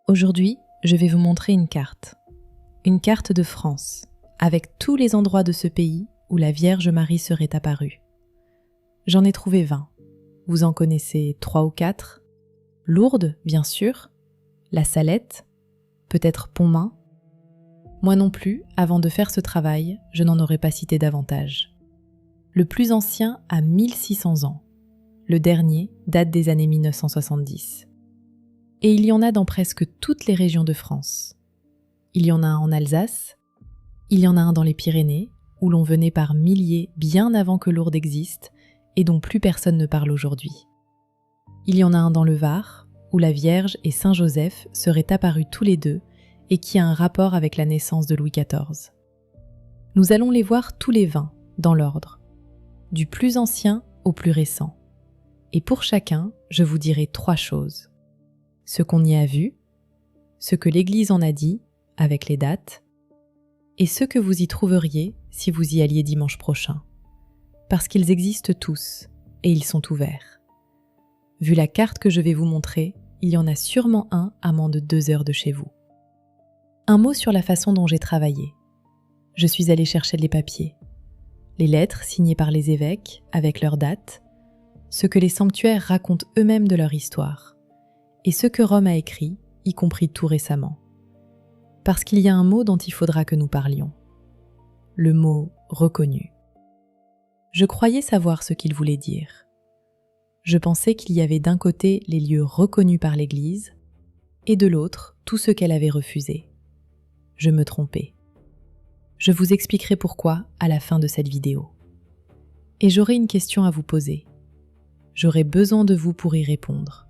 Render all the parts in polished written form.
Aujourd'hui, je vais vous montrer une carte. Une carte de France, avec tous les endroits de ce pays où la Vierge Marie serait apparue. J'en ai trouvé 20. Vous en connaissez 3 ou 4. Lourdes, bien sûr. La Salette. Peut-être Pontmain. Moi non plus, avant de faire ce travail, je n'en aurais pas cité davantage. Le plus ancien a 1600 ans. Le dernier date des années 1970. Et il y en a dans presque toutes les régions de France. Il y en a un en Alsace, il y en a un dans les Pyrénées, où l'on venait par milliers bien avant que Lourdes existe et dont plus personne ne parle aujourd'hui. Il y en a un dans le Var, où la Vierge et Saint Joseph seraient apparus tous les deux et qui a un rapport avec la naissance de Louis XIV. Nous allons les voir tous les 20, dans l'ordre, du plus ancien au plus récent. Et pour chacun, je vous dirai 3 choses. Ce qu'on y a vu, ce que l'Église en a dit, avec les dates, et ce que vous y trouveriez si vous y alliez dimanche prochain. Parce qu'ils existent tous, et ils sont ouverts. Vu la carte que je vais vous montrer, il y en a sûrement un à moins de 2 heures de chez vous. Un mot sur la façon dont j'ai travaillé. Je suis allée chercher les papiers, les lettres signées par les évêques, avec leurs dates, ce que les sanctuaires racontent eux-mêmes de leur histoire, et ce que Rome a écrit, y compris tout récemment. Parce qu'il y a un mot dont il faudra que nous parlions. Le mot « reconnu ». Je croyais savoir ce qu'il voulait dire. Je pensais qu'il y avait d'un côté les lieux reconnus par l'Église, et de l'autre tout ce qu'elle avait refusé. Je me trompais. Je vous expliquerai pourquoi à la fin de cette vidéo. Et j'aurai une question à vous poser. J'aurai besoin de vous pour y répondre.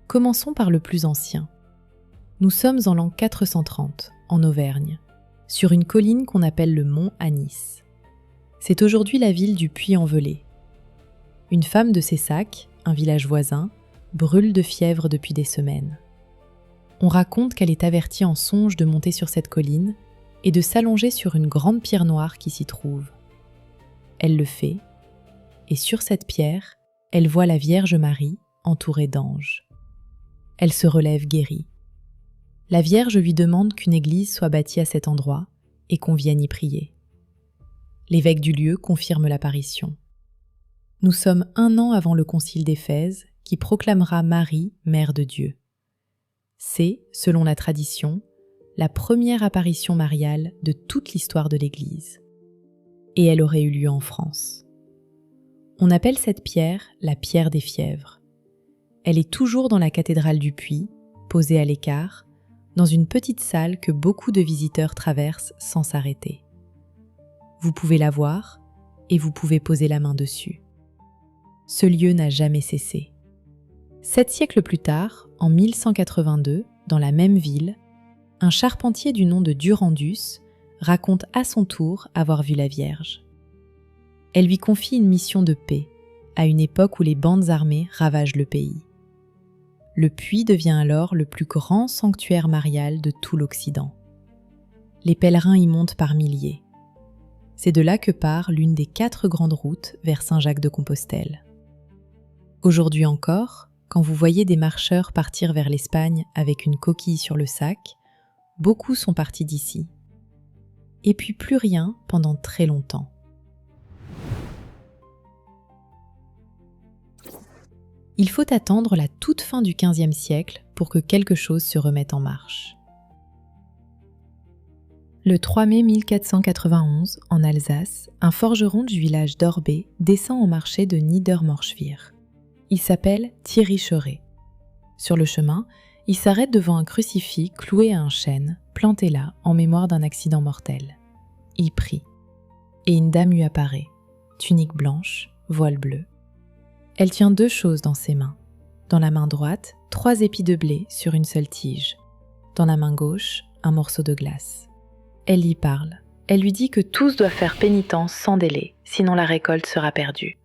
Commençons par le plus ancien. Nous sommes en l'an 430, en Auvergne, sur une colline qu'on appelle le mont Anis. C'est aujourd'hui la ville du Puy-en-Velay. Une femme de Cessac, un village voisin, brûle de fièvre depuis des semaines. On raconte qu'elle est avertie en songe de monter sur cette colline et de s'allonger sur une grande pierre noire qui s'y trouve. Elle le fait, et sur cette pierre, elle voit la Vierge Marie entourée d'anges. Elle se relève guérie. La Vierge lui demande qu'une église soit bâtie à cet endroit et qu'on vienne y prier. L'évêque du lieu confirme l'apparition. Nous sommes 1 an avant le concile d'Éphèse qui proclamera Marie, Mère de Dieu. C'est, selon la tradition, la première apparition mariale de toute l'histoire de l'Église. Et elle aurait eu lieu en France. On appelle cette pierre la pierre des fièvres. Elle est toujours dans la cathédrale du Puy, posée à l'écart, dans une petite salle que beaucoup de visiteurs traversent sans s'arrêter. Vous pouvez la voir et vous pouvez poser la main dessus. Ce lieu n'a jamais cessé. 7 siècles plus tard, en 1182, dans la même ville, un charpentier du nom de Durandus raconte à son tour avoir vu la Vierge. Elle lui confie une mission de paix, à une époque où les bandes armées ravagent le pays. Le Puy devient alors le plus grand sanctuaire marial de tout l'Occident. Les pèlerins y montent par milliers. C'est de là que part l'une des 4 grandes routes vers Saint-Jacques-de-Compostelle. Aujourd'hui encore, quand vous voyez des marcheurs partir vers l'Espagne avec une coquille sur le sac, beaucoup sont partis d'ici. Et puis plus rien pendant très longtemps. Il faut attendre la toute fin du XVe siècle pour que quelque chose se remette en marche. Le 3 mai 1491, en Alsace, un forgeron du village d'Orbay descend au marché de Niedermorschwihr. Il s'appelle Thierry Cheret. Sur le chemin, il s'arrête devant un crucifix cloué à un chêne, planté là en mémoire d'un accident mortel. Il prie. Et une dame lui apparaît, tunique blanche, voile bleu. Elle tient 2 choses dans ses mains. Dans la main droite, 3 épis de blé sur une seule tige. Dans la main gauche, un morceau de glace. Elle y parle. Elle lui dit que tous doivent faire pénitence sans délai, sinon la récolte sera perdue.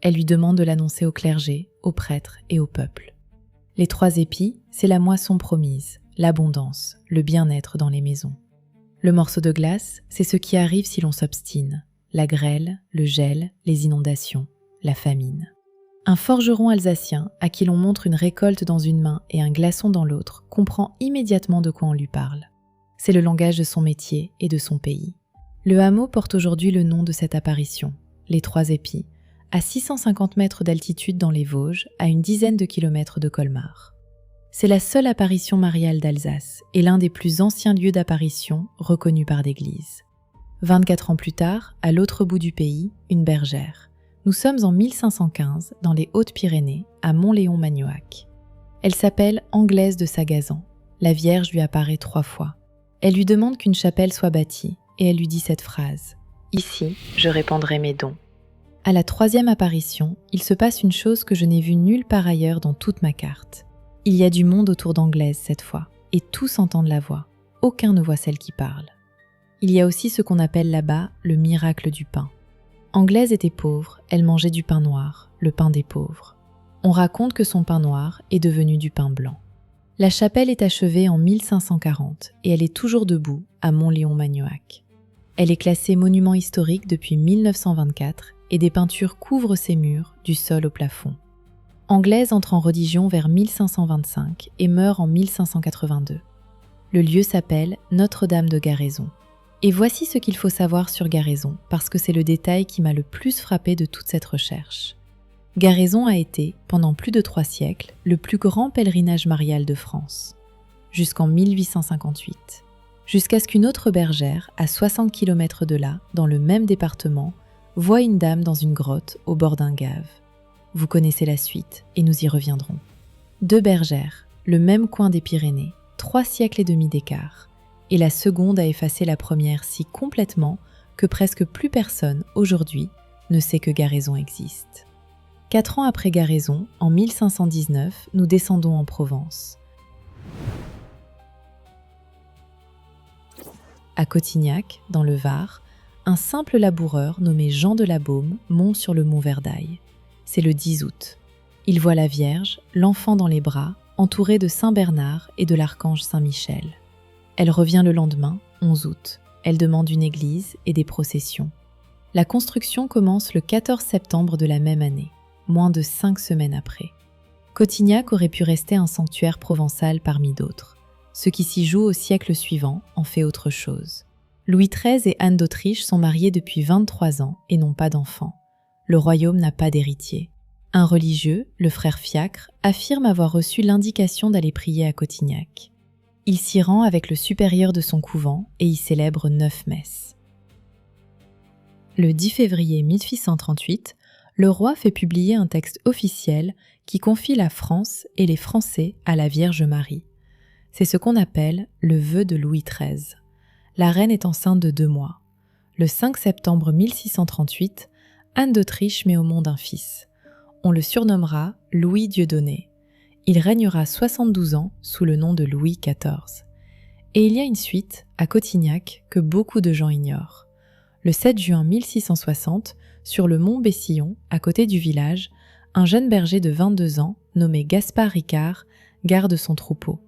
Elle lui demande de l'annoncer au clergé, aux prêtres et au peuple. Les 3 épis, c'est la moisson promise, l'abondance, le bien-être dans les maisons. Le morceau de glace, c'est ce qui arrive si l'on s'obstine, la grêle, le gel, les inondations, la famine. Un forgeron alsacien, à qui l'on montre une récolte dans une main et un glaçon dans l'autre, comprend immédiatement de quoi on lui parle. C'est le langage de son métier et de son pays. Le hameau porte aujourd'hui le nom de cette apparition, les Trois Épis, à 650 mètres d'altitude dans les Vosges, à une dizaine de kilomètres de Colmar. C'est la seule apparition mariale d'Alsace et l'un des plus anciens lieux d'apparition reconnus par l'église. 24 ans plus tard, à l'autre bout du pays, une bergère. Nous sommes en 1515 dans les Hautes-Pyrénées, à Montléon-Magnoac. Elle s'appelle Anglaise de Sagazan. La Vierge lui apparaît 3 fois. Elle lui demande qu'une chapelle soit bâtie et elle lui dit cette phrase : « Ici, je répandrai mes dons. » À la 3e apparition, il se passe une chose que je n'ai vue nulle part ailleurs dans toute ma carte. Il y a du monde autour d'Anglaise cette fois, et tous entendent la voix. Aucun ne voit celle qui parle. Il y a aussi ce qu'on appelle là-bas le miracle du pain. Anglaise était pauvre, elle mangeait du pain noir, le pain des pauvres. On raconte que son pain noir est devenu du pain blanc. La chapelle est achevée en 1540 et elle est toujours debout à Montléon-Magnoac. Elle est classée monument historique depuis 1924 et des peintures couvrent ses murs du sol au plafond. Anglaise entre en religion vers 1525 et meurt en 1582. Le lieu s'appelle Notre-Dame de Garaison. Et voici ce qu'il faut savoir sur Garaison, parce que c'est le détail qui m'a le plus frappé de toute cette recherche. Garaison a été, pendant plus de 3 siècles, le plus grand pèlerinage marial de France, jusqu'en 1858, jusqu'à ce qu'une autre bergère, à 60 km de là, dans le même département, voit une dame dans une grotte au bord d'un gave. Vous connaissez la suite, et nous y reviendrons. 2 bergères, le même coin des Pyrénées, 3 siècles et demi d'écart, et la seconde a effacé la première si complètement que presque plus personne, aujourd'hui, ne sait que Garaison existe. 4 ans après Garaison, en 1519, nous descendons en Provence. À Cotignac, dans le Var, un simple laboureur nommé Jean de la Baume monte sur le mont Verdaille. C'est le 10 août. Il voit la Vierge, l'enfant dans les bras, entouré de Saint Bernard et de l'archange Saint Michel. Elle revient le lendemain, 11 août. Elle demande une église et des processions. La construction commence le 14 septembre de la même année, moins de 5 semaines après. Cotignac aurait pu rester un sanctuaire provençal parmi d'autres. Ce qui s'y joue au siècle suivant en fait autre chose. Louis XIII et Anne d'Autriche sont mariés depuis 23 ans et n'ont pas d'enfants. Le royaume n'a pas d'héritier. Un religieux, le frère Fiacre, affirme avoir reçu l'indication d'aller prier à Cotignac. Il s'y rend avec le supérieur de son couvent et y célèbre 9 messes. Le 10 février 1638, le roi fait publier un texte officiel qui confie la France et les Français à la Vierge Marie. C'est ce qu'on appelle le vœu de Louis XIII. La reine est enceinte de 2 mois. Le 5 septembre 1638, Anne d'Autriche met au monde un fils. On le surnommera Louis Dieudonné. Il régnera 72 ans sous le nom de Louis XIV. Et il y a une suite, à Cotignac, que beaucoup de gens ignorent. Le 7 juin 1660, sur le mont Bessillon, à côté du village, un jeune berger de 22 ans, nommé Gaspard Ricard, garde son troupeau.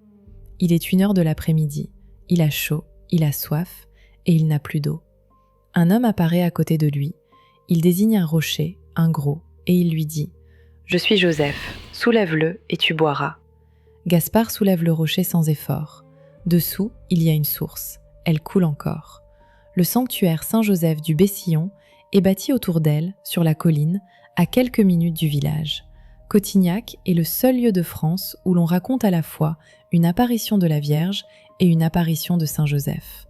Il est 1h de l'après-midi, il a chaud, il a soif, et il n'a plus d'eau. Un homme apparaît à côté de lui, il désigne un rocher, un gros, et il lui dit « Je suis Joseph, soulève-le et tu boiras. » Gaspard soulève le rocher sans effort. Dessous, il y a une source, elle coule encore. Le sanctuaire Saint-Joseph du Bessillon est bâti autour d'elle, sur la colline, à quelques minutes du village. Cotignac est le seul lieu de France où l'on raconte à la fois une apparition de la Vierge et une apparition de Saint-Joseph.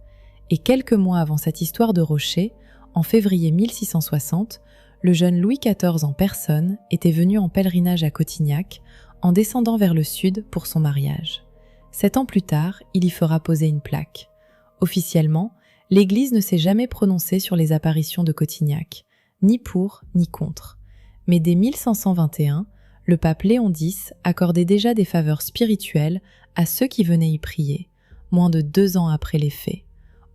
Et quelques mois avant cette histoire de rocher, en février 1660, le jeune Louis XIV en personne était venu en pèlerinage à Cotignac en descendant vers le sud pour son mariage. 7 ans plus tard, il y fera poser une plaque. Officiellement, l'Église ne s'est jamais prononcée sur les apparitions de Cotignac, ni pour ni contre. Mais dès 1521, le pape Léon X accordait déjà des faveurs spirituelles à ceux qui venaient y prier, moins de 2 ans après les faits.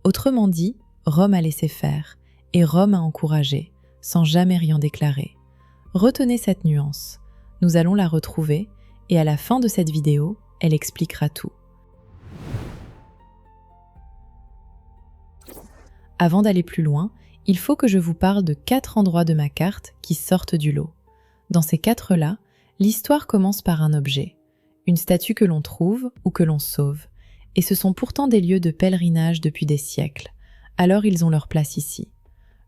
Autrement dit, Rome a laissé faire, et Rome a encouragé, sans jamais rien déclarer. Retenez cette nuance, nous allons la retrouver, et à la fin de cette vidéo, elle expliquera tout. Avant d'aller plus loin, il faut que je vous parle de 4 endroits de ma carte qui sortent du lot. Dans ces 4-là, l'histoire commence par un objet, une statue que l'on trouve ou que l'on sauve, et ce sont pourtant des lieux de pèlerinage depuis des siècles, alors ils ont leur place ici.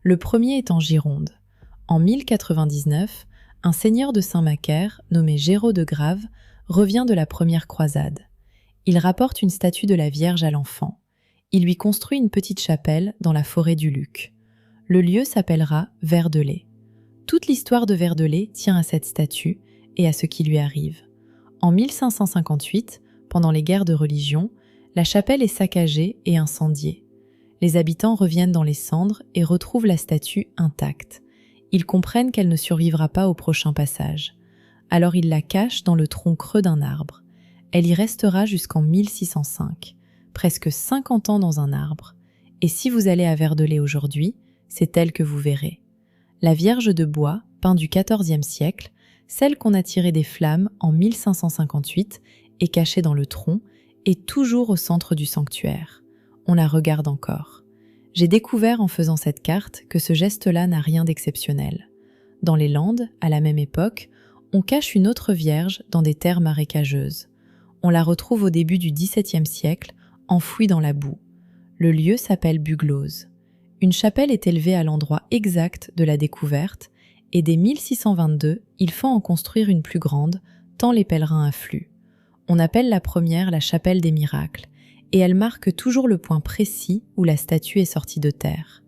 Le premier est en Gironde. En 1099, un seigneur de Saint-Macaire, nommé Géraud de Grave, revient de la première croisade. Il rapporte une statue de la Vierge à l'enfant. Il lui construit une petite chapelle dans la forêt du Luc. Le lieu s'appellera Verdelais. Toute l'histoire de Verdelais tient à cette statue et à ce qui lui arrive. En 1558, pendant les guerres de religion, la chapelle est saccagée et incendiée. Les habitants reviennent dans les cendres et retrouvent la statue intacte. Ils comprennent qu'elle ne survivra pas au prochain passage. Alors ils la cachent dans le tronc creux d'un arbre. Elle y restera jusqu'en 1605, presque 50 ans dans un arbre. Et si vous allez à Verdelais aujourd'hui, c'est elle que vous verrez. La Vierge de bois, peinte du XIVe siècle, celle qu'on a tirée des flammes en 1558 et cachée dans le tronc, est toujours au centre du sanctuaire. On la regarde encore. J'ai découvert en faisant cette carte que ce geste-là n'a rien d'exceptionnel. Dans les Landes, à la même époque, on cache une autre Vierge dans des terres marécageuses. On la retrouve au début du XVIIe siècle, enfouie dans la boue. Le lieu s'appelle Buglose. Une chapelle est élevée à l'endroit exact de la découverte, et dès 1622, il faut en construire une plus grande, tant les pèlerins affluent. On appelle la première la chapelle des miracles, et elle marque toujours le point précis où la statue est sortie de terre.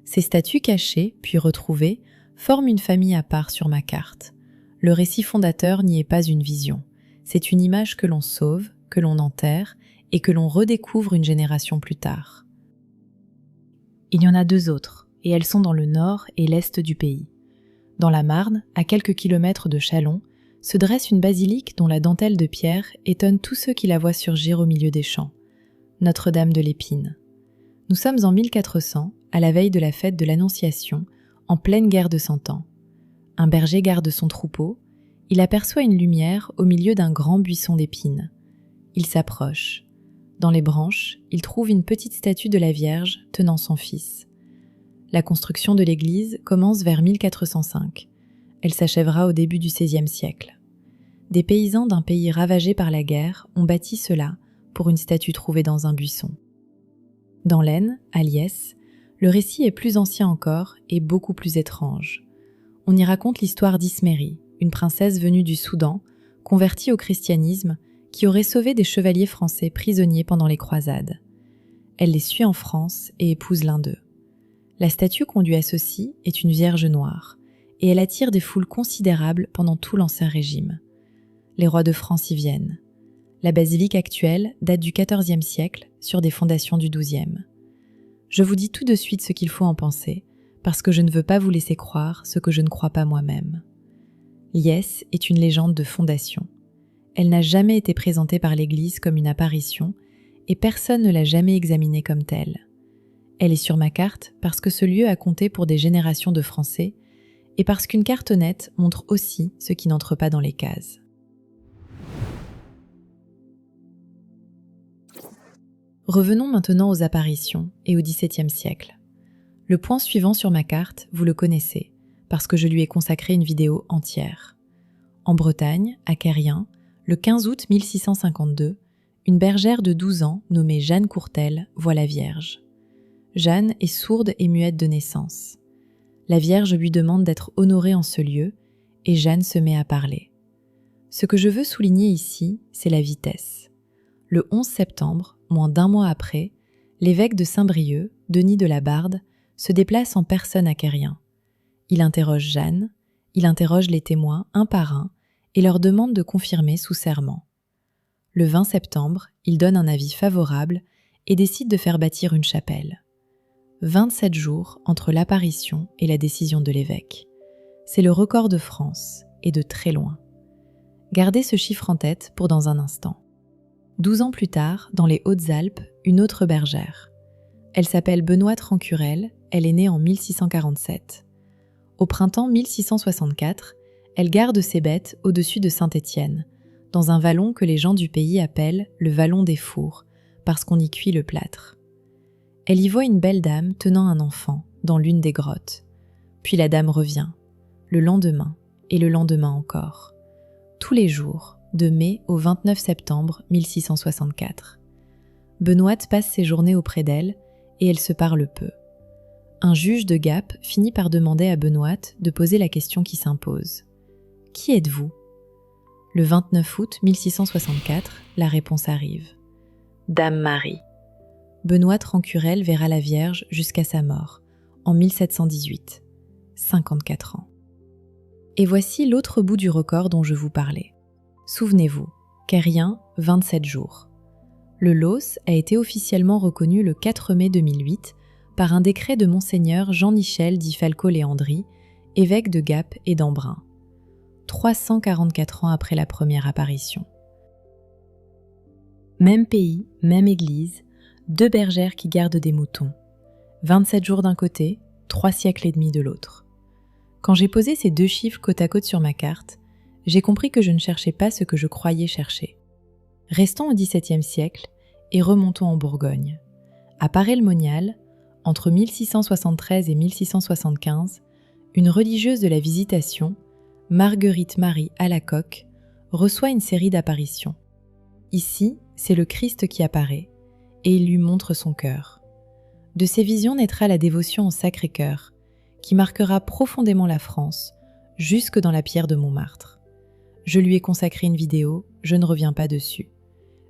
Ces statues cachées, puis retrouvées, forment une famille à part sur ma carte. Le récit fondateur n'y est pas une vision. C'est une image que l'on sauve, que l'on enterre, et que l'on redécouvre une génération plus tard. Il y en a 2 autres, et elles sont dans le nord et l'est du pays. Dans la Marne, à quelques kilomètres de Châlons, se dresse une basilique dont la dentelle de pierre étonne tous ceux qui la voient surgir au milieu des champs. Notre-Dame de l'Épine. Nous sommes en 1400, à la veille de la fête de l'Annonciation, en pleine guerre de 100 ans. Un berger garde son troupeau, il aperçoit une lumière au milieu d'un grand buisson d'épines. Il s'approche. Dans les branches, il trouve une petite statue de la Vierge tenant son fils. La construction de l'église commence vers 1405. Elle s'achèvera au début du XVIe siècle. Des paysans d'un pays ravagé par la guerre ont bâti cela pour une statue trouvée dans un buisson. Dans l'Aisne, à Liesse, le récit est plus ancien encore et beaucoup plus étrange. On y raconte l'histoire d'Isméry, une princesse venue du Soudan, convertie au christianisme, qui aurait sauvé des chevaliers français prisonniers pendant les croisades. Elle les suit en France et épouse l'un d'eux. La statue qu'on lui associe est une Vierge noire, et elle attire des foules considérables pendant tout l'Ancien Régime. Les rois de France y viennent. La basilique actuelle date du XIVe siècle sur des fondations du XIIe. Je vous dis tout de suite ce qu'il faut en penser, parce que je ne veux pas vous laisser croire ce que je ne crois pas moi-même. Liesse est une légende de fondation. Elle n'a jamais été présentée par l'Église comme une apparition, et personne ne l'a jamais examinée comme telle. Elle est sur ma carte parce que ce lieu a compté pour des générations de Français, et parce qu'une carte nette montre aussi ce qui n'entre pas dans les cases. Revenons maintenant aux apparitions et au XVIIe siècle. Le point suivant sur ma carte, vous le connaissez, parce que je lui ai consacré une vidéo entière. En Bretagne, à Quérien, le 15 août 1652, une bergère de 12 ans nommée Jeanne Courtel voit la Vierge. Jeanne est sourde et muette de naissance. La Vierge lui demande d'être honorée en ce lieu, et Jeanne se met à parler. Ce que je veux souligner ici, c'est la vitesse. Le 11 septembre, moins d'1 mois après, l'évêque de Saint-Brieuc, Denis de la Barde, se déplace en personne à Quérien. Il interroge Jeanne, il interroge les témoins un par un et leur demande de confirmer sous serment. Le 20 septembre, il donne un avis favorable et décide de faire bâtir une chapelle. 27 jours entre l'apparition et la décision de l'évêque. C'est le record de France, et de très loin. Gardez ce chiffre en tête pour dans un instant. 12 ans plus tard, dans les Hautes-Alpes, une autre bergère. Elle s'appelle Benoîte Rancurel, elle est née en 1647. Au printemps 1664, elle garde ses bêtes au-dessus de Saint-Étienne, dans un vallon que les gens du pays appellent le vallon des fours, parce qu'on y cuit le plâtre. Elle y voit une belle dame tenant un enfant dans l'une des grottes. Puis la dame revient. Le lendemain, et le lendemain encore. Tous les jours, de mai au 29 septembre 1664. Benoît passe ses journées auprès d'elle et elle se parle peu. Un juge de Gap finit par demander à Benoît de poser la question qui s'impose. « Qui êtes-vous » Le 29 août 1664, la réponse arrive. « Dame Marie ». Benoît Rancurel verra la Vierge jusqu'à sa mort, en 1718, 54 ans. Et voici l'autre bout du record dont je vous parlais. Souvenez-vous, Quérien, 27 jours. Le Los a été officiellement reconnu le 4 mai 2008 par un décret de Monseigneur Jean-Michel Di Falco-Leandri, évêque de Gap et d'Embrun, 344 ans après la première apparition. Même pays, même église, 2 bergères qui gardent des moutons. 27 jours d'un côté, 3 siècles et demi de l'autre. Quand j'ai posé ces 2 chiffres côte à côte sur ma carte, j'ai compris que je ne cherchais pas ce que je croyais chercher. Restons au XVIIe siècle et remontons en Bourgogne. À Paray-le-Monial, entre 1673 et 1675, une religieuse de la Visitation, Marguerite Marie Alacoque, reçoit une série d'apparitions. Ici, c'est le Christ qui apparaît, et il lui montre son cœur. De ces visions naîtra la dévotion au Sacré-Cœur, qui marquera profondément la France, jusque dans la pierre de Montmartre. Je lui ai consacré une vidéo, je ne reviens pas dessus.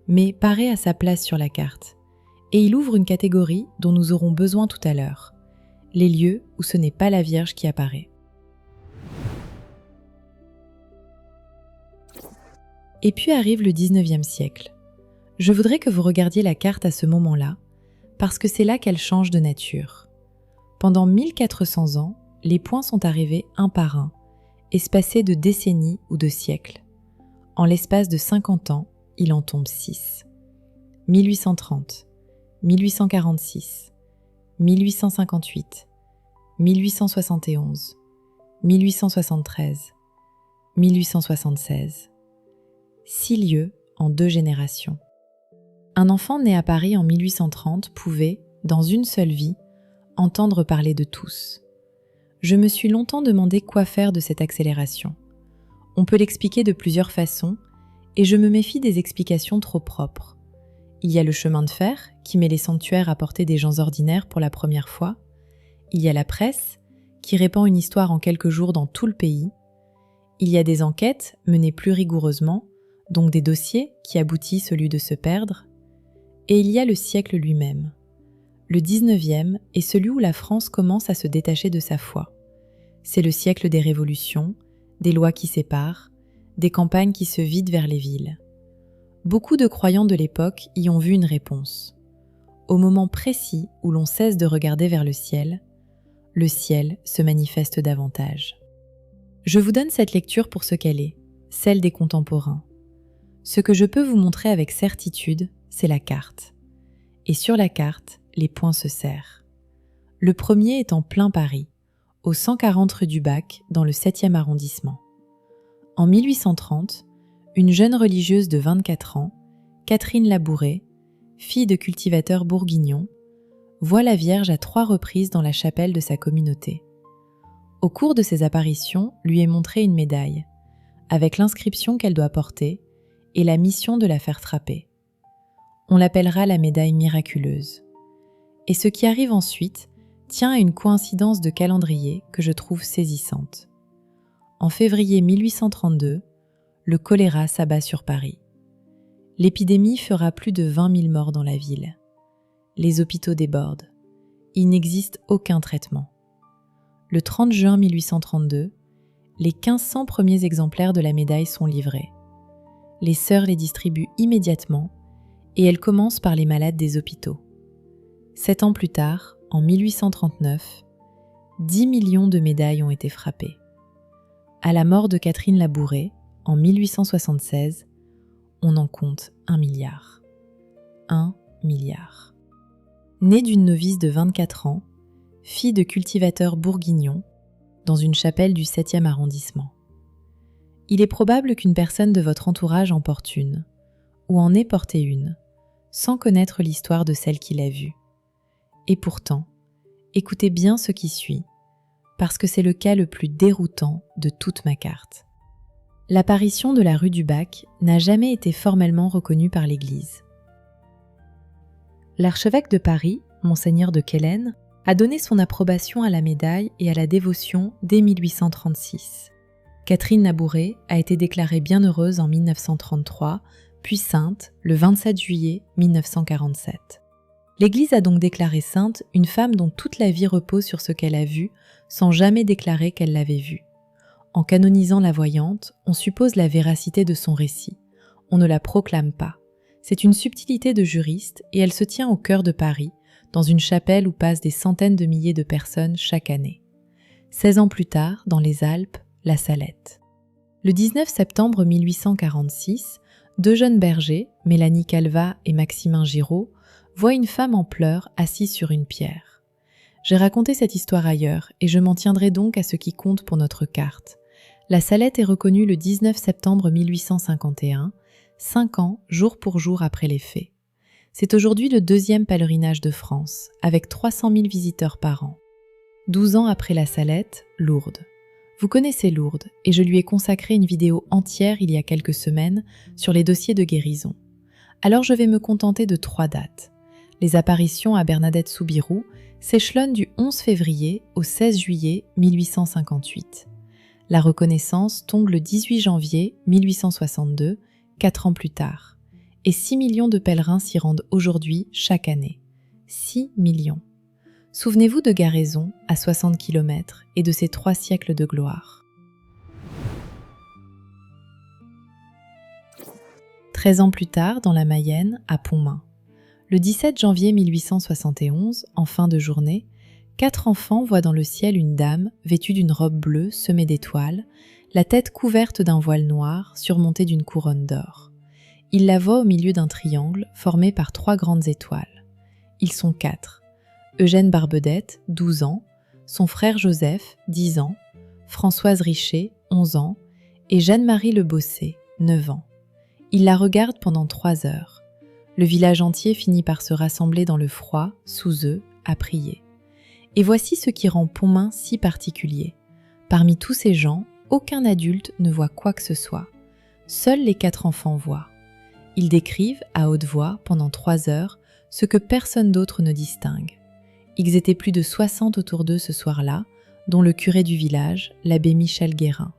Mais Paray a sa place sur la carte, et il ouvre une catégorie dont nous aurons besoin tout à l'heure, les lieux où ce n'est pas la Vierge qui apparaît. Et puis arrive le XIXe siècle. Je voudrais que vous regardiez la carte à ce moment-là, parce que c'est là qu'elle change de nature. Pendant 1400 ans, les points sont arrivés un par un, espacés de décennies ou de siècles. En l'espace de 50 ans, il en tombe 6. 1830, 1846, 1858, 1871, 1873, 1876. 6 lieux en 2 générations. Un enfant né à Paris en 1830 pouvait, dans une seule vie, entendre parler de tous. Je me suis longtemps demandé quoi faire de cette accélération. On peut l'expliquer de plusieurs façons, et je me méfie des explications trop propres. Il y a le chemin de fer, qui met les sanctuaires à portée des gens ordinaires pour la première fois. Il y a la presse, qui répand une histoire en quelques jours dans tout le pays. Il y a des enquêtes, menées plus rigoureusement, donc des dossiers qui aboutissent au lieu de se perdre. Et il y a le siècle lui-même. Le 19e est celui où la France commence à se détacher de sa foi. C'est le siècle des révolutions, des lois qui séparent, des campagnes qui se vident vers les villes. Beaucoup de croyants de l'époque y ont vu une réponse. Au moment précis où l'on cesse de regarder vers le ciel se manifeste davantage. Je vous donne cette lecture pour ce qu'elle est, celle des contemporains. Ce que je peux vous montrer avec certitude, c'est la carte. Et sur la carte, les points se serrent. Le premier est en plein Paris, au 140 rue du Bac, dans le 7e arrondissement. En 1830, une jeune religieuse de 24 ans, Catherine Labouret, fille de cultivateurs bourguignons, voit la Vierge à 3 reprises dans la chapelle de sa communauté. Au cours de ses apparitions, lui est montrée une médaille, avec l'inscription qu'elle doit porter et la mission de la faire frapper. On l'appellera la médaille miraculeuse. Et ce qui arrive ensuite tient à une coïncidence de calendrier que je trouve saisissante. En février 1832, le choléra s'abat sur Paris. L'épidémie fera plus de 20 000 morts dans la ville. Les hôpitaux débordent. Il n'existe aucun traitement. Le 30 juin 1832, les 1500 premiers exemplaires de la médaille sont livrés. Les sœurs les distribuent immédiatement et elles commencent par les malades des hôpitaux. 7 ans plus tard, en 1839, 10 millions de médailles ont été frappées. À la mort de Catherine Labouret, en 1876, on en compte 1 milliard. 1 milliard. Née d'une novice de 24 ans, fille de cultivateurs bourguignons, dans une chapelle du 7e arrondissement. Il est probable qu'une personne de votre entourage en porte une, ou en ait porté une, sans connaître l'histoire de celle qui l'a vue. Et pourtant, écoutez bien ce qui suit, parce que c'est le cas le plus déroutant de toute ma carte. L'apparition de la rue du Bac n'a jamais été formellement reconnue par l'Église. L'archevêque de Paris, Monseigneur de Quélen, a donné son approbation à la médaille et à la dévotion dès 1836. Catherine Labouré a été déclarée bienheureuse en 1933, puis sainte le 27 juillet 1947. L'Église a donc déclaré sainte une femme dont toute la vie repose sur ce qu'elle a vu, sans jamais déclarer qu'elle l'avait vu. En canonisant la voyante, on suppose la véracité de son récit. On ne la proclame pas. C'est une subtilité de juriste et elle se tient au cœur de Paris, dans une chapelle où passent des centaines de milliers de personnes chaque année. 16 ans plus tard, dans les Alpes, la Salette. Le 19 septembre 1846, deux jeunes bergers, Mélanie Calvat et Maximin Giraud, voient une femme en pleurs assise sur une pierre. J'ai raconté cette histoire ailleurs et je m'en tiendrai donc à ce qui compte pour notre carte. La Salette est reconnue le 19 septembre 1851, 5 ans jour pour jour après les faits. C'est aujourd'hui le deuxième pèlerinage de France, avec 300 000 visiteurs par an. 12 ans après la Salette, Lourdes. Vous connaissez Lourdes et je lui ai consacré une vidéo entière il y a quelques semaines sur les dossiers de guérison. Alors je vais me contenter de 3 dates. Les apparitions à Bernadette-Soubirous s'échelonnent du 11 février au 16 juillet 1858. La reconnaissance tombe le 18 janvier 1862, 4 ans plus tard. Et 6 millions de pèlerins s'y rendent aujourd'hui chaque année. 6 millions. Souvenez-vous de Garaison, à 60 km, et de ses 3 siècles de gloire. 13 ans plus tard, dans la Mayenne, à Pontmain. Le 17 janvier 1871, en fin de journée, 4 enfants voient dans le ciel une dame vêtue d'une robe bleue semée d'étoiles, la tête couverte d'un voile noir surmonté d'une couronne d'or. Ils la voient au milieu d'un triangle formé par 3 grandes étoiles. Ils sont 4. Eugène Barbedette, 12 ans, son frère Joseph, 10 ans, Françoise Richer, 11 ans, et Jeanne-Marie Le Bossé, 9 ans. Ils la regardent pendant 3 heures. Le village entier finit par se rassembler dans le froid, sous eux, à prier. Et voici ce qui rend Pontmain si particulier. Parmi tous ces gens, aucun adulte ne voit quoi que ce soit. Seuls les 4 enfants voient. Ils décrivent, à haute voix, pendant 3 heures, ce que personne d'autre ne distingue. Ils étaient plus de 60 autour d'eux ce soir-là, dont le curé du village, l'abbé Michel Guérin.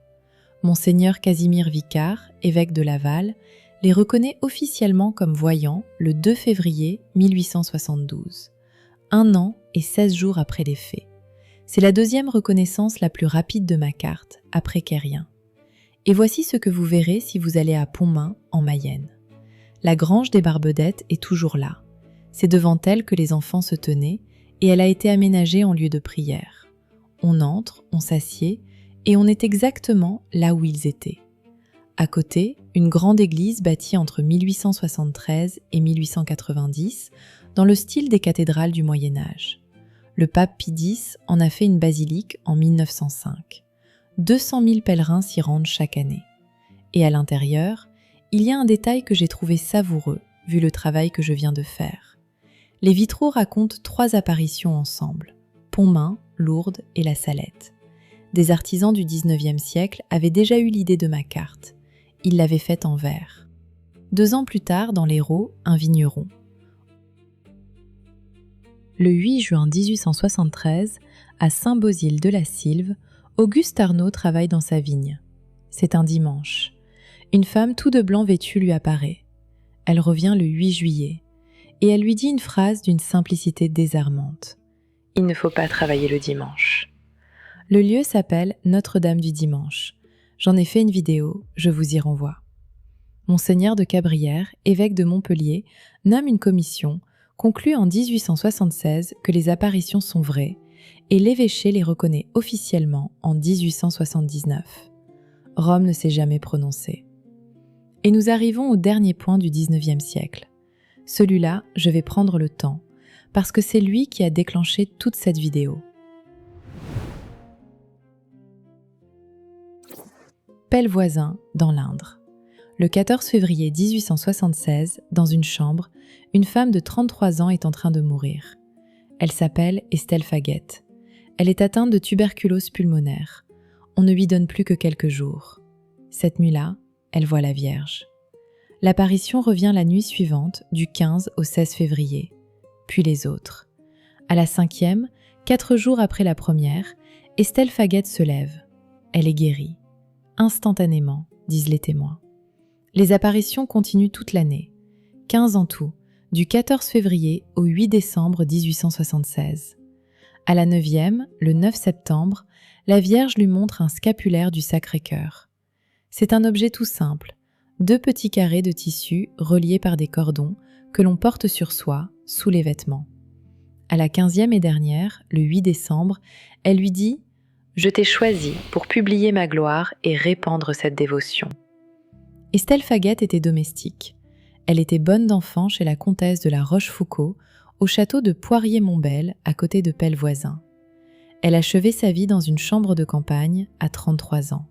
Monseigneur Casimir Vicard, évêque de Laval, les reconnaît officiellement comme voyants le 2 février 1872, 1 an et 16 jours après les faits. C'est la 2e reconnaissance la plus rapide de ma carte, après Quérien. Et voici ce que vous verrez si vous allez à Pontmain, en Mayenne. La grange des Barbedettes est toujours là. C'est devant elle que les enfants se tenaient, et elle a été aménagée en lieu de prière. On entre, on s'assied, et on est exactement là où ils étaient. À côté, une grande église bâtie entre 1873 et 1890, dans le style des cathédrales du Moyen-Âge. Le pape Pie X en a fait une basilique en 1905. 200 000 pèlerins s'y rendent chaque année. Et à l'intérieur, il y a un détail que j'ai trouvé savoureux, vu le travail que je viens de faire. Les vitraux racontent 3 apparitions ensemble, Pontmain, Lourdes et la Salette. Des artisans du 19e siècle avaient déjà eu l'idée de ma carte. Ils l'avaient faite en verre. 2 ans plus tard, dans l'Hérault, un vigneron. Le 8 juin 1873, à Saint-Bosile-de-la-Sylve, Auguste Arnaud travaille dans sa vigne. C'est un dimanche. Une femme tout de blanc vêtue lui apparaît. Elle revient le 8 juillet. Et elle lui dit une phrase d'une simplicité désarmante. « Il ne faut pas travailler le dimanche. » Le lieu s'appelle Notre-Dame du Dimanche. J'en ai fait une vidéo, je vous y renvoie. Monseigneur de Cabrières, évêque de Montpellier, nomme une commission, conclut en 1876 que les apparitions sont vraies, et l'évêché les reconnaît officiellement en 1879. Rome ne s'est jamais prononcée. Et nous arrivons au dernier point du 19e siècle. Celui-là, je vais prendre le temps, parce que c'est lui qui a déclenché toute cette vidéo. Pellevoisin, dans l'Indre. Le 14 février 1876, dans une chambre, une femme de 33 ans est en train de mourir. Elle s'appelle Estelle Faguette. Elle est atteinte de tuberculose pulmonaire. On ne lui donne plus que quelques jours. Cette nuit-là, elle voit la Vierge. L'apparition revient la nuit suivante, du 15 au 16 février, puis les autres. À la 5e, 4 jours après la première, Estelle Faguet se lève. Elle est guérie. Instantanément, disent les témoins. Les apparitions continuent toute l'année. 15 en tout, du 14 février au 8 décembre 1876. À la 9e, le 9 septembre, la Vierge lui montre un scapulaire du Sacré-Cœur. C'est un objet tout simple, 2 petits carrés de tissu reliés par des cordons que l'on porte sur soi, sous les vêtements. À la 15e et dernière, le 8 décembre, elle lui dit « Je t'ai choisi pour publier ma gloire et répandre cette dévotion ». Estelle Faguet était domestique. Elle était bonne d'enfant chez la comtesse de la Rochefoucauld, au château de Poirier-Montbel, à côté de Pellevoisin. Elle achevait sa vie dans une chambre de campagne à 33 ans.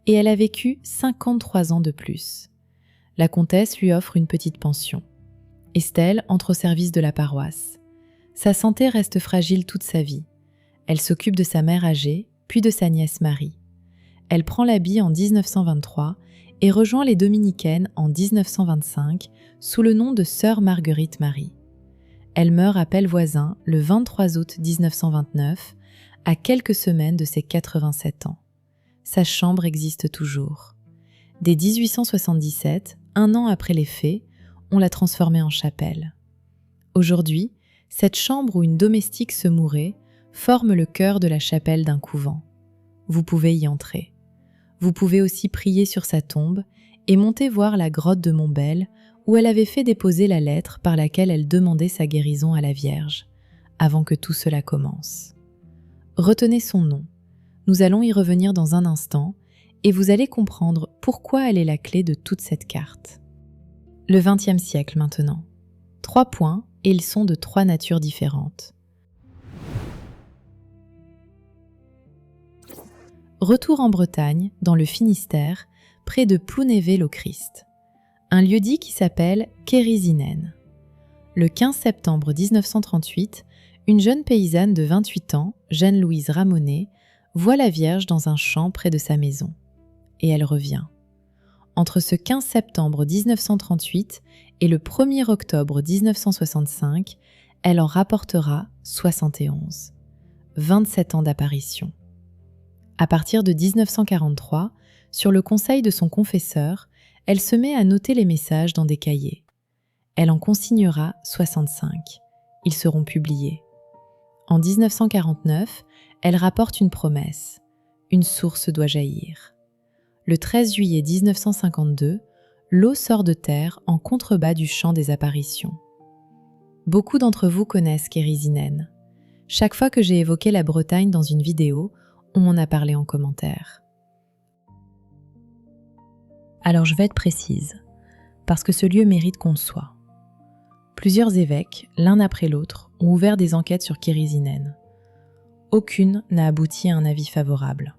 Et elle a vécu 53 ans de plus. La comtesse lui offre une petite pension. Estelle entre au service de la paroisse. Sa santé reste fragile toute sa vie. Elle s'occupe de sa mère âgée, puis de sa nièce Marie. Elle prend l'habit en 1923 et rejoint les Dominicaines en 1925 sous le nom de Sœur Marguerite Marie. Elle meurt à Pellevoisin le 23 août 1929, à quelques semaines de ses 87 ans. Sa chambre existe toujours. Dès 1877, un an après les faits, on l'a transformée en chapelle. Aujourd'hui, cette chambre où une domestique se mourait forme le cœur de la chapelle d'un couvent. Vous pouvez y entrer. Vous pouvez aussi prier sur sa tombe et monter voir la grotte de Montbel où elle avait fait déposer la lettre par laquelle elle demandait sa guérison à la Vierge, avant que tout cela commence. Retenez son nom. Nous allons y revenir dans un instant et vous allez comprendre pourquoi elle est la clé de toute cette carte. Le XXe siècle maintenant. 3 points et ils sont de 3 natures différentes. Retour en Bretagne, dans le Finistère, près de Plounévez-le-Christ. Un lieu-dit qui s'appelle Kérizinen. Le 15 septembre 1938, une jeune paysanne de 28 ans, Jeanne-Louise Ramonet, voit la Vierge dans un champ près de sa maison. Et elle revient. Entre ce 15 septembre 1938 et le 1er octobre 1965, elle en rapportera 71. 27 ans d'apparition. À partir de 1943, sur le conseil de son confesseur, elle se met à noter les messages dans des cahiers. Elle en consignera 65. Ils seront publiés. En 1949, elle rapporte une promesse. Une source doit jaillir. Le 13 juillet 1952, l'eau sort de terre en contrebas du champ des apparitions. Beaucoup d'entre vous connaissent Kérizinen. Chaque fois que j'ai évoqué la Bretagne dans une vidéo, on m'en a parlé en commentaire. Alors je vais être précise, parce que ce lieu mérite qu'on le soit. Plusieurs évêques, l'un après l'autre, ont ouvert des enquêtes sur Kérizinen. Aucune n'a abouti à un avis favorable.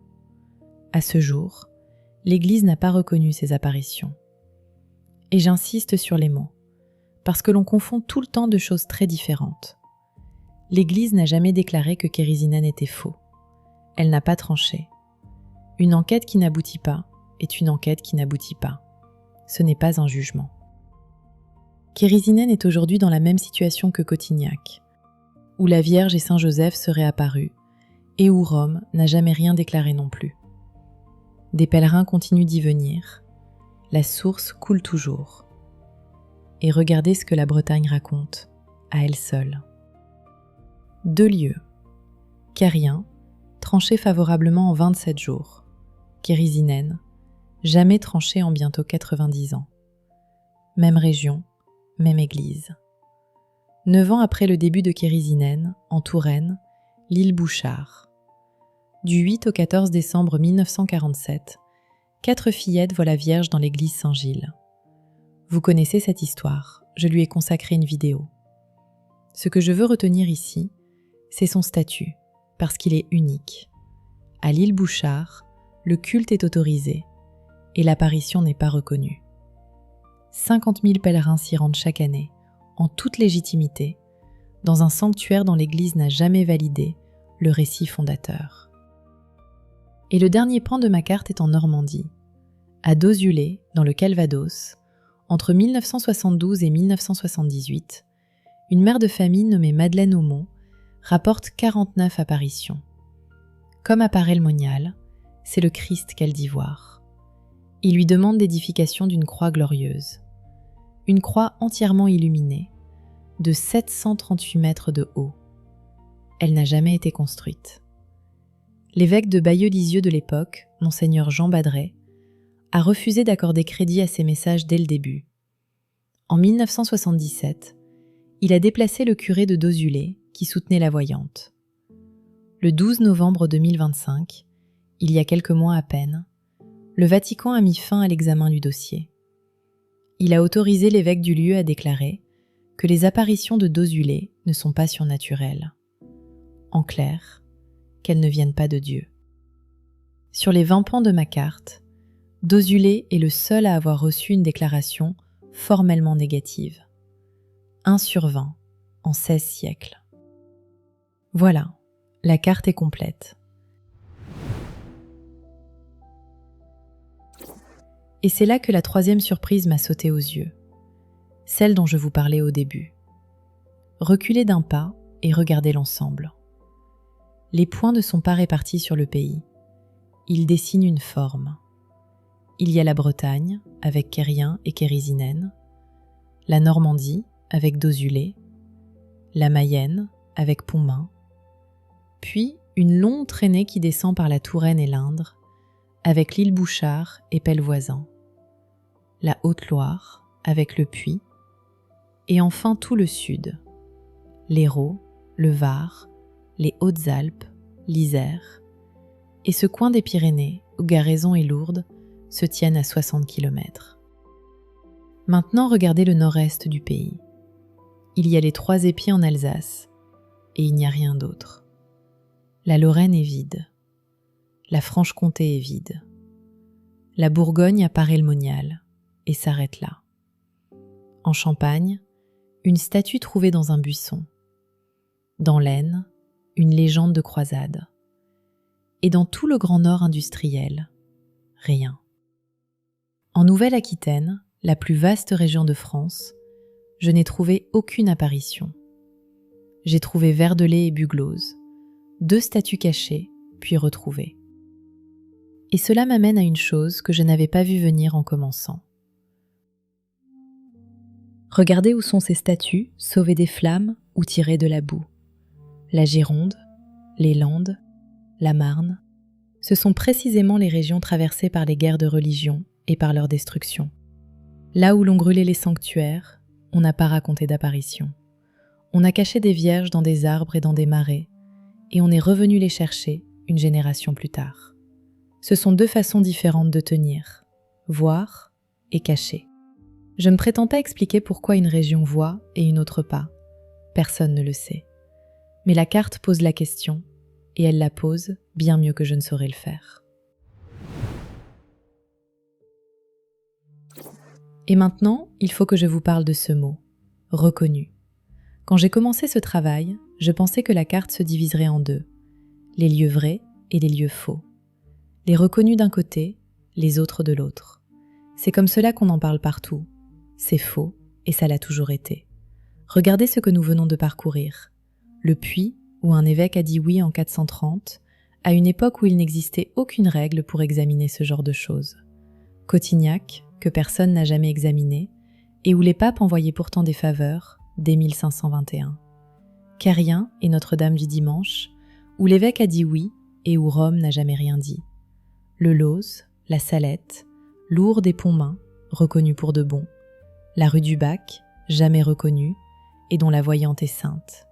À ce jour, l'Église n'a pas reconnu ces apparitions. Et j'insiste sur les mots, parce que l'on confond tout le temps de choses très différentes. L'Église n'a jamais déclaré que Kérizinen était faux. Elle n'a pas tranché. Une enquête qui n'aboutit pas est une enquête qui n'aboutit pas. Ce n'est pas un jugement. Kérizinen est aujourd'hui dans la même situation que Cotignac, où la Vierge et Saint-Joseph seraient apparus, et où Rome n'a jamais rien déclaré non plus. Des pèlerins continuent d'y venir. La source coule toujours. Et regardez ce que la Bretagne raconte, à elle seule. 2 lieux. Carrien, tranché favorablement en 27 jours. Kérizinen, jamais tranché en bientôt 90 ans. Même région, même église. 9 ans après le début de Kérizinen, en Touraine, l'île Bouchard. Du 8 au 14 décembre 1947, 4 fillettes voient la Vierge dans l'église Saint-Gilles. Vous connaissez cette histoire, je lui ai consacré une vidéo. Ce que je veux retenir ici, c'est son statut, parce qu'il est unique. À l'île Bouchard, le culte est autorisé et l'apparition n'est pas reconnue. 50 000 pèlerins s'y rendent chaque année, en toute légitimité, dans un sanctuaire dont l'Église n'a jamais validé le récit fondateur. Et le dernier pan de ma carte est en Normandie, à Dozulé, dans le Calvados, entre 1972 et 1978, une mère de famille nommée Madeleine Aumont rapporte 49 apparitions. Comme apparaît le monial, c'est le Christ qu'elle dit voir. Il lui demande l'édification d'une croix glorieuse. Une croix entièrement illuminée, de 738 mètres de haut. Elle n'a jamais été construite. L'évêque de Bayeux-Lisieux de l'époque, Monseigneur Jean Badret, a refusé d'accorder crédit à ces messages dès le début. En 1977, il a déplacé le curé de Dozulé qui soutenait la voyante. Le 12 novembre 2025, il y a quelques mois à peine, le Vatican a mis fin à l'examen du dossier. Il a autorisé l'évêque du lieu à déclarer que les apparitions de Dozulé ne sont pas surnaturelles. En clair, qu'elles ne viennent pas de Dieu. Sur les 20 pans de ma carte, Dozulé est le seul à avoir reçu une déclaration formellement négative. 1 sur 20, en 16 siècles. Voilà, la carte est complète. Et c'est là que la troisième surprise m'a sauté aux yeux, celle dont je vous parlais au début. Reculez d'un pas et regardez l'ensemble. Les points ne sont pas répartis sur le pays. Ils dessinent une forme. Il y a la Bretagne, avec Quérien et Quérisinen, la Normandie, avec Dozulé, la Mayenne, avec Pontmain, puis une longue traînée qui descend par la Touraine et l'Indre, avec l'île Bouchard et Pellevoisin, la Haute-Loire, avec le Puy, et enfin tout le sud, l'Hérault, le Var, les Hautes-Alpes, l'Isère, et ce coin des Pyrénées où Garaison et Lourdes se tiennent à 60 km. Maintenant, regardez le nord-est du pays. Il y a les 3 épiers en Alsace, et il n'y a rien d'autre. La Lorraine est vide. La Franche-Comté est vide. La Bourgogne apparaît le monial, et s'arrête là. En Champagne, une statue trouvée dans un buisson. Dans l'Aisne, une légende de croisade. Et dans tout le Grand Nord industriel, rien. En Nouvelle-Aquitaine, la plus vaste région de France, je n'ai trouvé aucune apparition. J'ai trouvé Verdelais et Buglose, 2 statues cachées, puis retrouvées. Et cela m'amène à une chose que je n'avais pas vue venir en commençant. Regardez où sont ces statues, sauvées des flammes ou tirées de la boue. La Gironde, les Landes, la Marne, ce sont précisément les régions traversées par les guerres de religion et par leur destruction. Là où l'on brûlait les sanctuaires, on n'a pas raconté d'apparition. On a caché des vierges dans des arbres et dans des marais, et on est revenu les chercher une génération plus tard. Ce sont 2 façons différentes de tenir, voir et cacher. Je ne prétends pas expliquer pourquoi une région voit et une autre pas. Personne ne le sait. Mais la carte pose la question, et elle la pose bien mieux que je ne saurais le faire. Et maintenant, il faut que je vous parle de ce mot, reconnu. Quand j'ai commencé ce travail, je pensais que la carte se diviserait en 2, les lieux vrais et les lieux faux. Les reconnus d'un côté, les autres de l'autre. C'est comme cela qu'on en parle partout. C'est faux, et ça l'a toujours été. Regardez ce que nous venons de parcourir. Le puits, où un évêque a dit oui en 430, à une époque où il n'existait aucune règle pour examiner ce genre de choses. Cotignac, que personne n'a jamais examiné, et où les papes envoyaient pourtant des faveurs, dès 1521. Quérien et Notre-Dame du Dimanche, où l'évêque a dit oui, et où Rome n'a jamais rien dit. Le Lose, la Salette, Lourdes et Pontmain, reconnus pour de bon. La rue du Bac, jamais reconnue, et dont la voyante est sainte.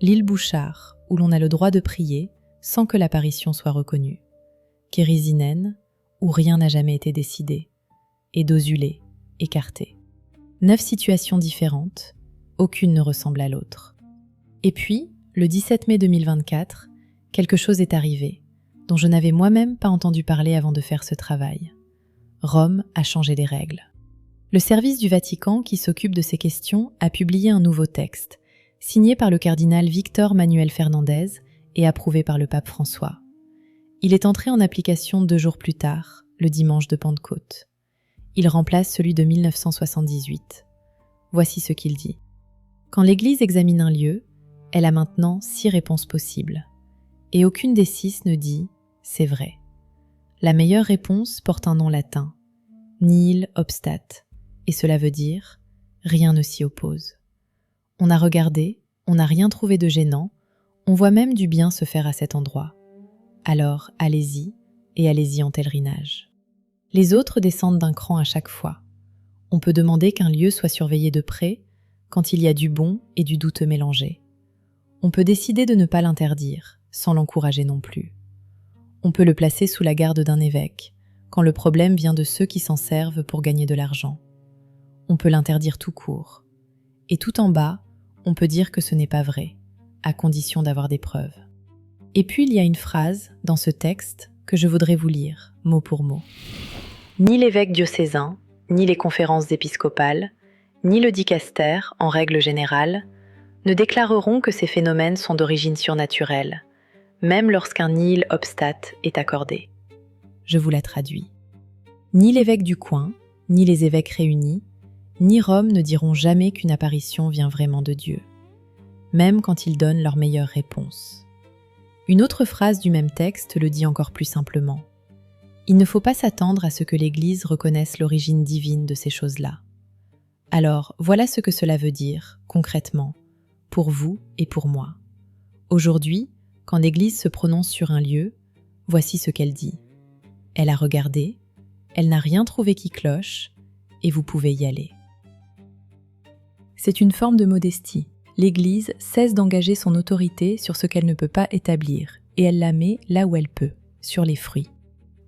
L'île Bouchard, où l'on a le droit de prier sans que l'apparition soit reconnue. Quérisinen, où rien n'a jamais été décidé. Et Dozulé, écarté. 9 situations différentes, aucune ne ressemble à l'autre. Et puis, le 17 mai 2024, quelque chose est arrivé, dont je n'avais moi-même pas entendu parler avant de faire ce travail. Rome a changé les règles. Le service du Vatican qui s'occupe de ces questions a publié un nouveau texte, signé par le cardinal Victor Manuel Fernandez et approuvé par le pape François. Il est entré en application 2 jours plus tard, le dimanche de Pentecôte. Il remplace celui de 1978. Voici ce qu'il dit. Quand l'Église examine un lieu, elle a maintenant 6 réponses possibles. Et aucune des 6 ne dit « c'est vrai ». La meilleure réponse porte un nom latin, nihil obstat, et cela veut dire « rien ne s'y oppose ». On a regardé, on n'a rien trouvé de gênant, on voit même du bien se faire à cet endroit. Alors allez-y, et allez-y en pèlerinage. Les autres descendent d'un cran à chaque fois. On peut demander qu'un lieu soit surveillé de près quand il y a du bon et du douteux mélangés. On peut décider de ne pas l'interdire, sans l'encourager non plus. On peut le placer sous la garde d'un évêque, quand le problème vient de ceux qui s'en servent pour gagner de l'argent. On peut l'interdire tout court. Et tout en bas, on peut dire que ce n'est pas vrai, à condition d'avoir des preuves. Et puis il y a une phrase, dans ce texte, que je voudrais vous lire, mot pour mot. Ni l'évêque diocésain, ni les conférences épiscopales, ni le dicaster, en règle générale, ne déclareront que ces phénomènes sont d'origine surnaturelle, même lorsqu'un nihil obstat est accordé. Je vous la traduis. Ni l'évêque du coin, ni les évêques réunis, ni Rome ne diront jamais qu'une apparition vient vraiment de Dieu, même quand ils donnent leur meilleure réponse. Une autre phrase du même texte le dit encore plus simplement. Il ne faut pas s'attendre à ce que l'Église reconnaisse l'origine divine de ces choses-là. Alors, voilà ce que cela veut dire, concrètement, pour vous et pour moi. Aujourd'hui, quand l'Église se prononce sur un lieu, voici ce qu'elle dit. Elle a regardé, elle n'a rien trouvé qui cloche, et vous pouvez y aller. C'est une forme de modestie. L'Église cesse d'engager son autorité sur ce qu'elle ne peut pas établir, et elle la met là où elle peut, sur les fruits.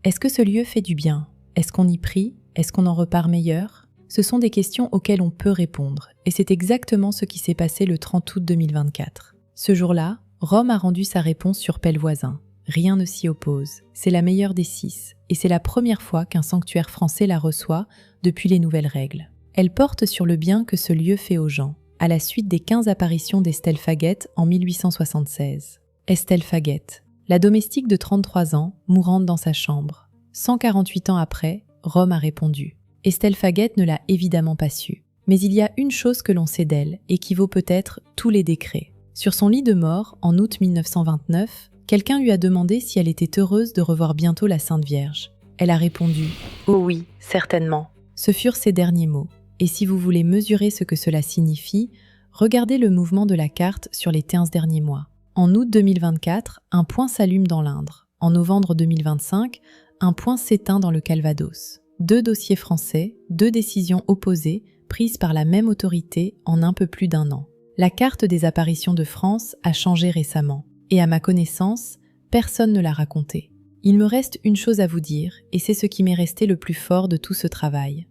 Est-ce que ce lieu fait du bien? Est-ce qu'on y prie? Est-ce qu'on en repart meilleur? Ce sont des questions auxquelles on peut répondre, et c'est exactement ce qui s'est passé le 30 août 2024. Ce jour-là, Rome a rendu sa réponse sur pelle voisin. Rien ne s'y oppose, c'est la meilleure des 6, et c'est la première fois qu'un sanctuaire français la reçoit depuis les nouvelles règles. Elle porte sur le bien que ce lieu fait aux gens, à la suite des 15 apparitions d'Estelle Faguet en 1876. Estelle Faguet, la domestique de 33 ans, mourante dans sa chambre. 148 ans après, Rome a répondu. Estelle Faguet ne l'a évidemment pas su. Mais il y a une chose que l'on sait d'elle et qui vaut peut-être tous les décrets. Sur son lit de mort, en août 1929, quelqu'un lui a demandé si elle était heureuse de revoir bientôt la Sainte Vierge. Elle a répondu « Oh oui, certainement ». Ce furent ses derniers mots. Et si vous voulez mesurer ce que cela signifie, regardez le mouvement de la carte sur les 15 derniers mois. En août 2024, un point s'allume dans l'Indre. En novembre 2025, un point s'éteint dans le Calvados. 2 dossiers français, 2 décisions opposées, prises par la même autorité en un peu plus d'1 an. La carte des apparitions de France a changé récemment. Et à ma connaissance, personne ne l'a raconté. Il me reste une chose à vous dire, et c'est ce qui m'est resté le plus fort de tout ce travail.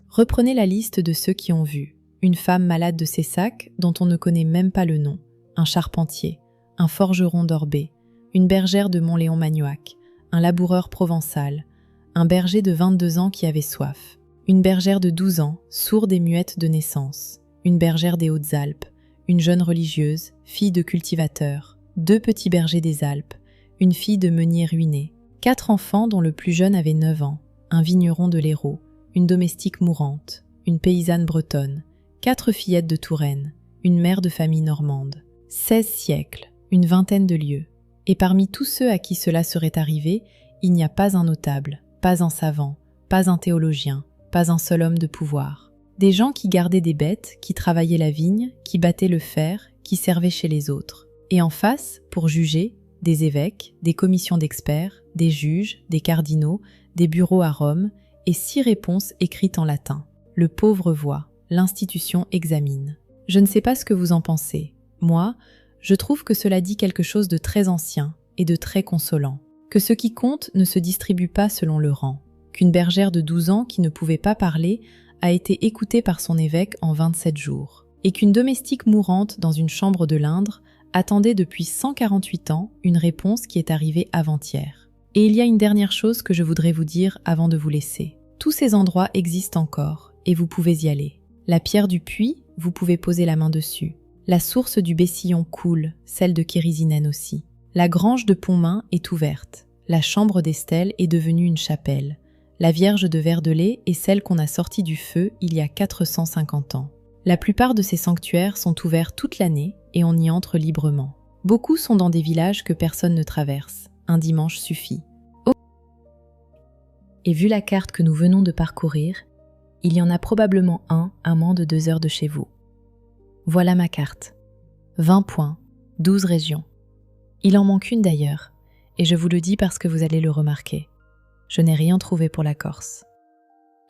Reprenez la liste de ceux qui ont vu. Une femme malade de Cessac, dont on ne connaît même pas le nom, un charpentier, un forgeron d'Orbay, une bergère de Montléon-Magnoac, un laboureur provençal, un berger de 22 ans qui avait soif, une bergère de 12 ans, sourde et muette de naissance, une bergère des Hautes-Alpes, une jeune religieuse, fille de cultivateur, 2 petits bergers des Alpes, une fille de meunier ruiné, 4 enfants dont le plus jeune avait 9 ans, un vigneron de l'Hérault, une domestique mourante, une paysanne bretonne, 4 fillettes de Touraine, une mère de famille normande, 16 siècles, une vingtaine de lieux. Et parmi tous ceux à qui cela serait arrivé, il n'y a pas un notable, pas un savant, pas un théologien, pas un seul homme de pouvoir. Des gens qui gardaient des bêtes, qui travaillaient la vigne, qui battaient le fer, qui servaient chez les autres. Et en face, pour juger, des évêques, des commissions d'experts, des juges, des cardinaux, des bureaux à Rome, et 6 réponses écrites en latin. Le pauvre voit, l'institution examine. Je ne sais pas ce que vous en pensez. Moi, je trouve que cela dit quelque chose de très ancien et de très consolant. Que ce qui compte ne se distribue pas selon le rang. Qu'une bergère de 12 ans qui ne pouvait pas parler a été écoutée par son évêque en 27 jours. Et qu'une domestique mourante dans une chambre de l'Indre attendait depuis 148 ans une réponse qui est arrivée avant-hier. Et il y a une dernière chose que je voudrais vous dire avant de vous laisser. Tous ces endroits existent encore, et vous pouvez y aller. La pierre du puits, vous pouvez poser la main dessus. La source du Bessillon coule, celle de Kérisinen aussi. La grange de Pontmain est ouverte. La chambre d'Estelle est devenue une chapelle. La Vierge de Verdelais est celle qu'on a sortie du feu il y a 450 ans. La plupart de ces sanctuaires sont ouverts toute l'année et on y entre librement. Beaucoup sont dans des villages que personne ne traverse. Un dimanche suffit. Et vu la carte que nous venons de parcourir, il y en a probablement un à moins de 2 heures de chez vous. Voilà ma carte. 20 points, 12 régions. Il en manque une d'ailleurs, et je vous le dis parce que vous allez le remarquer. Je n'ai rien trouvé pour la Corse.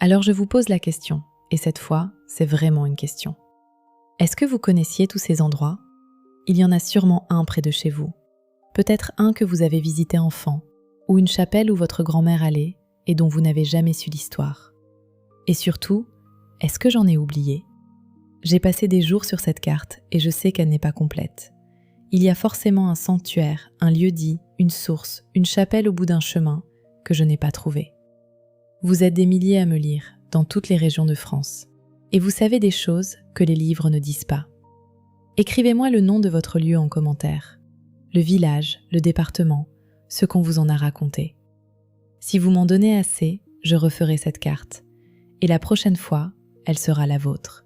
Alors je vous pose la question, et cette fois, c'est vraiment une question. Est-ce que vous connaissiez tous ces endroits ? Il y en a sûrement un près de chez vous. Peut-être un que vous avez visité enfant, ou une chapelle où votre grand-mère allait et dont vous n'avez jamais su l'histoire. Et surtout, est-ce que j'en ai oublié ? J'ai passé des jours sur cette carte et je sais qu'elle n'est pas complète. Il y a forcément un sanctuaire, un lieu-dit, une source, une chapelle au bout d'un chemin que je n'ai pas trouvé. Vous êtes des milliers à me lire dans toutes les régions de France et vous savez des choses que les livres ne disent pas. Écrivez-moi le nom de votre lieu en commentaire, le village, le département, ce qu'on vous en a raconté. Si vous m'en donnez assez, je referai cette carte et la prochaine fois, elle sera la vôtre.